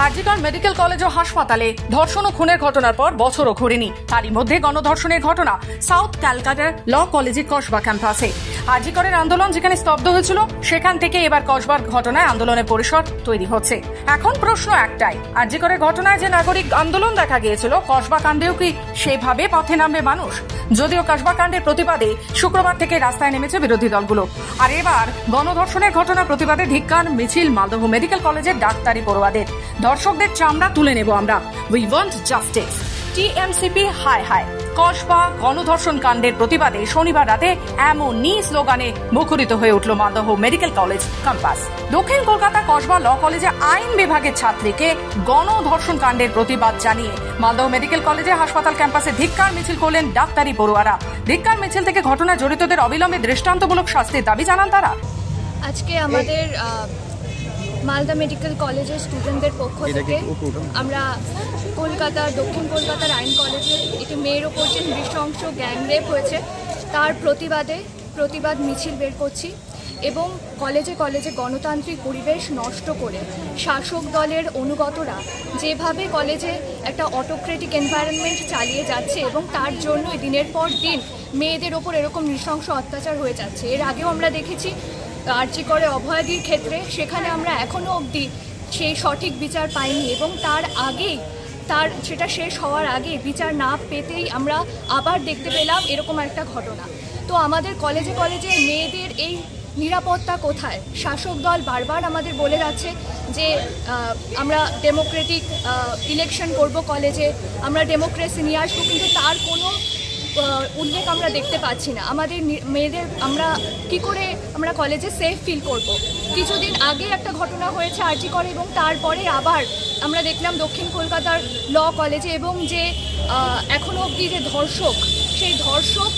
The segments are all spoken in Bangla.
আরজিকর মেডিকেল কলেজ ও হাসপাতালে ধর্ষণ ও খুনের ঘটনার পর বছরও ঘুরেনি। তারই মধ্যে গণধর্ষণের ঘটনা সাউথ ক্যালকাটার ল কলেজের কসবা ক্যাম্পাসে। আরজিকরের আন্দোলন যেখানে স্তব্ধ হয়েছিল, সেখান থেকে এবার কসবার ঘটনায় আন্দোলনের পরিসর তৈরি হচ্ছে। এখন প্রশ্ন একটাই, আরজিকরের ঘটনায় যে নাগরিক আন্দোলন দেখা গিয়েছিল, কসবা কাণ্ডেও কি সেভাবে পথে নামবে মানুষ? যদিও কসবা কাণ্ডের প্রতিবাদে শুক্রবার থেকে রাস্তায় নেমেছে বিরোধী দলগুলো। আর এবার গণধর্ষণের ঘটনার প্রতিবাদে ধিক্কার মিছিল মালদহ মেডিকেল কলেজের ডাক্তারি পড়ুয়াদের। ধর্ষকদের চামড়া তুলে নেব আমরা, উই ওয়ান্ট জাস্টিস। টিএমসিপি হায় হায়। কসবা গণধর্ষণ কাণ্ডের প্রতিবাদে শনিবার রাতে এমনই স্লোগানে মুখরিত হয়ে উঠল মালদহ মেডিকেল কলেজ ক্যাম্পাস। দক্ষিণ কলকাতা কসবা ল কলেজে আইন বিভাগের ছাত্রীকে গণধর্ষণ কাণ্ডের প্রতিবাদ জানিয়ে মালদহ মেডিকেল কলেজে হাসপাতাল ক্যাম্পাসে ধিক্কার মিছিল করলেন ডাক্তারি পড়ুয়ারা। ধিক্কার মিছিল থেকে ঘটনায় জড়িতদের অবিলম্বে দৃষ্টান্তমূলক শাস্তির দাবি জানান তারা। আজকে আমাদের মালদা মেডিকেল কলেজের স্টুডেন্টদের পক্ষ থেকে আমরা কলকাতার দক্ষিণ কলকাতার আইন কলেজে একটি মেয়ের ওপর যে নৃশংস গ্যাংরেপ হয়েছে তার প্রতিবাদ মিছিল বের করছি এবং কলেজে কলেজে গণতান্ত্রিক পরিবেশ নষ্ট করে শাসক দলের অনুগতরা যেভাবে কলেজে একটা অটোক্রেটিক এনভায়রনমেন্ট চালিয়ে যাচ্ছে এবং তার জন্য দিনের পর দিন মেয়েদের ওপর এরকম নৃশংস অত্যাচার হয়ে যাচ্ছে। এর আগেও আমরা দেখেছি আরজিকরে অভয়াদির ক্ষেত্রে, সেখানে আমরা এখনও অবধি সেই সঠিক বিচার পাইনি এবং সেটা শেষ হওয়ার আগে বিচার না পেতেই আমরা আবার দেখতে পেলাম এরকম একটা ঘটনা। তো আমাদের কলেজে কলেজে মেয়েদের এই নিরাপত্তা কোথায়? শাসক দল বারবার আমাদের বলে যাচ্ছে যে আমরা ডেমোক্রেটিক ইলেকশন করব কলেজে, আমরা ডেমোক্রেসি নিয়ে আসবো, কিন্তু তার কোনো উল্লেখ আমরা দেখতে পাচ্ছি না। আমাদের মেয়েদের কি করে আমরা কলেজে সেফ ফিল করব? কিছুদিন আগে একটা ঘটনা হয়েছে আরজিকরে এবং তারপরে আবার আমরা দেখলাম দক্ষিণ কলকাতার ল কলেজে, এবং যে এখনও অবধি যে ধর্ষক, সেই ধর্ষক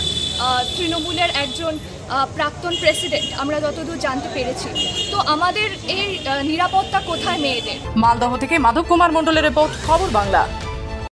তৃণমূলের একজন প্রাক্তন প্রেসিডেন্ট আমরা যতদূর জানতে পেরেছি। তো আমাদের এই নিরাপত্তা কোথায় মেয়েদের? মালদহ থেকে মাধব কুমার মণ্ডলের রিপোর্ট, খবর বাংলা।